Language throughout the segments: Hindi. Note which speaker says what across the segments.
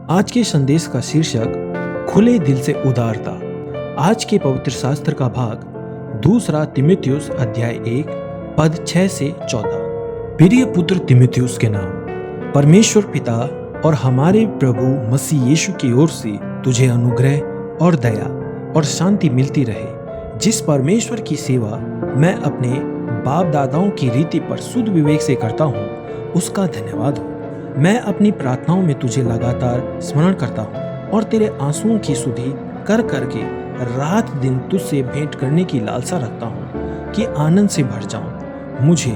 Speaker 1: आज के संदेश का शीर्षक खुले दिल से उदारता। आज के पवित्र शास्त्र का भाग 2 तिमुथियुस अध्याय 1 पद 6 से 14। प्रिय पुत्र तिमुथियुस के नाम, परमेश्वर पिता और हमारे प्रभु मसीह यीशु की ओर से तुझे अनुग्रह और दया और शांति मिलती रहे। जिस परमेश्वर की सेवा मैं अपने बाप दादाओं की रीति पर शुद्ध विवेक से करता हूँ, उसका धन्यवाद हो। मैं अपनी प्रार्थनाओं में तुझे लगातार स्मरण करता हूँ और तेरे आंसुओं की सुधि कर करके रात दिन तुझसे भेंट करने की लालसा रखता हूँ कि आनंद से भर जाऊं। मुझे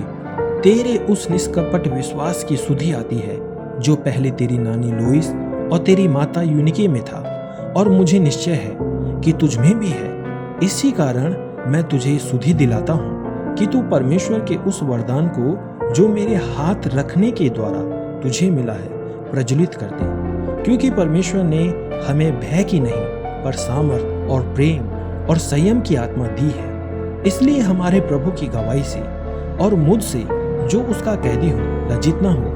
Speaker 1: तेरे उस निष्कपट विश्वास की सुधि आती है जो पहले तेरी नानी लोइस और तेरी माता यूनिके में था, और मुझे निश्चय है कि तुझ में भी है। इसी कारण मैं तुझे सुधि दिलाता हूँ कि तू परमेश्वर के उस वरदान को जो मेरे हाथ रखने के द्वारा तुझे मिला है प्रज्वलित कर दे। क्योंकि परमेश्वर ने हमें भय की नहीं पर सामर्थ और प्रेम और संयम की आत्मा दी है। इसलिए हमारे प्रभु की गवाही से और मुझसे जो उसका कैदी हो लज्जित न हो,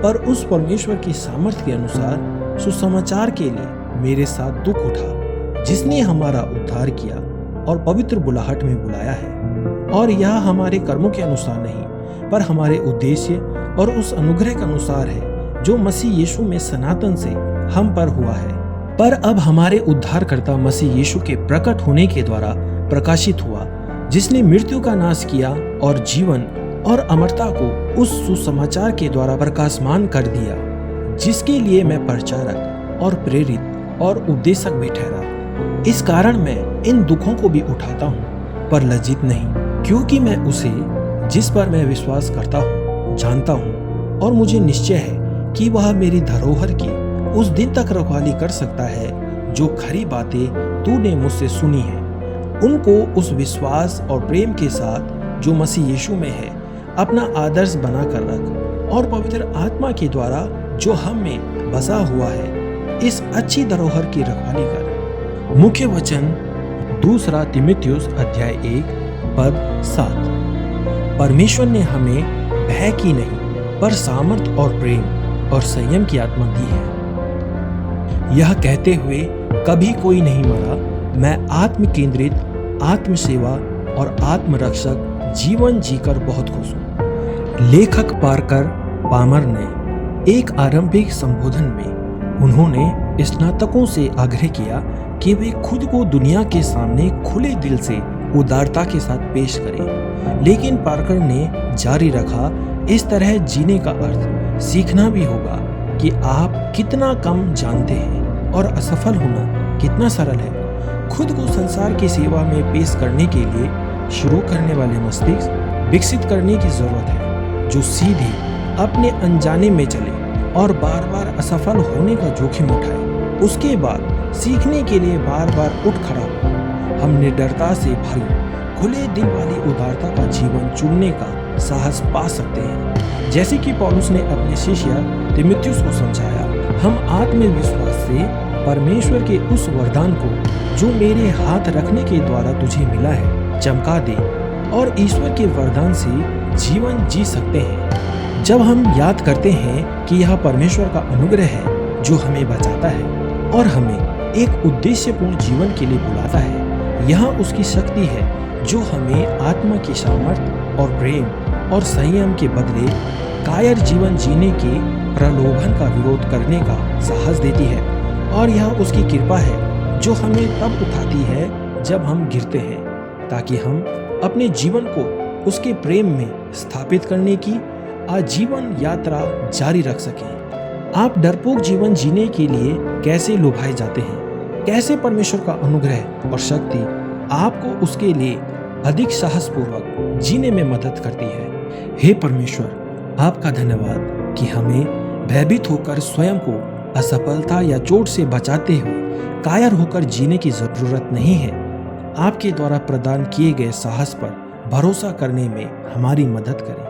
Speaker 1: पर उस परमेश्वर की सामर्थ के अनुसार सुसमाचार के लिए मेरे साथ दुख उठा, जिसने हमारा उद्धार किया और पवित्र बुलाहट में बुलाया है। और यह हमारे कर्मों के अनुसार नहीं पर हमारे उद्देश्य और उस अनुग्रह के अनुसार है जो मसीह यीशु में सनातन से हम पर हुआ है। पर अब हमारे उद्धारकर्ता मसीह यीशु के प्रकट होने के द्वारा प्रकाशित हुआ, जिसने मृत्यु का नाश किया और जीवन और अमरता को उस सुसमाचार के द्वारा प्रकाशमान कर दिया, जिसके लिए मैं प्रचारक और प्रेरित और उपदेशक भी ठहरा। इस कारण मैं इन दुखों को भी उठाता हूँ पर लज्जित नहीं, क्योंकि मैं उसे जिस पर मैं विश्वास करता हूँ जानता हूँ, और मुझे निश्चय है कि वह मेरी धरोहर की उस दिन तक रखवाली कर सकता है जो खरी बातें तूने मुझसे सुनी है, उनको उस विश्वास और प्रेम के साथ जो मसीह यीशु में है अपना आदर्श बना कर रख, और पवित्र आत्मा के द्वारा जो हम में बसा हुआ है इस अच्छी धरोहर की रखवाली कर। मुख्य वचन 2 तिमुथियुस अध्याय 1 पद 7। परमेश्वर ने हमें भय की नहीं पर सामर्थ और प्रेम और संयम की आत्मा दी है। यह कहते हुए कभी कोई नहीं मरा, मैं आत्म केंद्रित, आत्म सेवा और आत्मरक्षक जीवन जीकर बहुत खुश हूँ। लेखक पार्कर पामर ने एक आरंभिक संबोधन में उन्होंने स्नातकों से आग्रह किया कि वे खुद को दुनिया के सामने खुले दिल से उदारता के साथ पेश करें, लेकिन पार्कर ने जारी रखा, इस तरह जीने का अर्थ सीखना भी होगा कि आप कितना कम जानते हैं और असफल होना कितना सरल है। खुद को संसार की सेवा में पेश करने के लिए शुरू करने वाले मस्तिष्क विकसित करने की जरूरत है, जो सीधे अपने अनजाने में चले और बार बार असफल होने का जोखिम उठाए। उसके बाद सीखने के लिए बार बार उठ खड़ा हो। हम निडरता से भरी खुले दिल वाली उदारता का जीवन चुनने का साहस पा सकते हैं, जैसे कि पौलुस ने अपने शिष्य तिमुथियुस को समझाया। हम आत्मविश्वास से परमेश्वर के उस वरदान को जो मेरे हाथ रखने के द्वारा तुझे मिला है चमका दे, और ईश्वर के वरदान से जीवन जी सकते हैं। जब हम याद करते हैं कि यह परमेश्वर का अनुग्रह है जो हमें बचाता है और हमें एक उद्देश्यपूर्ण जीवन के लिए बुलाता है, यह उसकी शक्ति है जो हमें आत्मा की सामर्थ और प्रेम और संयम के बदले कायर जीवन जीने के प्रलोभन का विरोध करने का साहस देती है। और यह उसकी कृपा है जो हमें तब उठाती है जब हम गिरते हैं, ताकि हम अपने जीवन को उसके प्रेम में स्थापित करने की आजीवन यात्रा जारी रख सकें। आप डरपोक जीवन जीने के लिए कैसे लुभाए जाते हैं, कैसे परमेश्वर का अनुग्रह और शक्ति आपको उसके लिए अधिक साहसपूर्वक जीने में मदद करती है। हे परमेश्वर, आपका धन्यवाद कि हमें भयभीत होकर स्वयं को असफलता या चोट से बचाते हुए कायर होकर जीने की जरूरत नहीं है। आपके द्वारा प्रदान किए गए साहस पर भरोसा करने में हमारी मदद करें।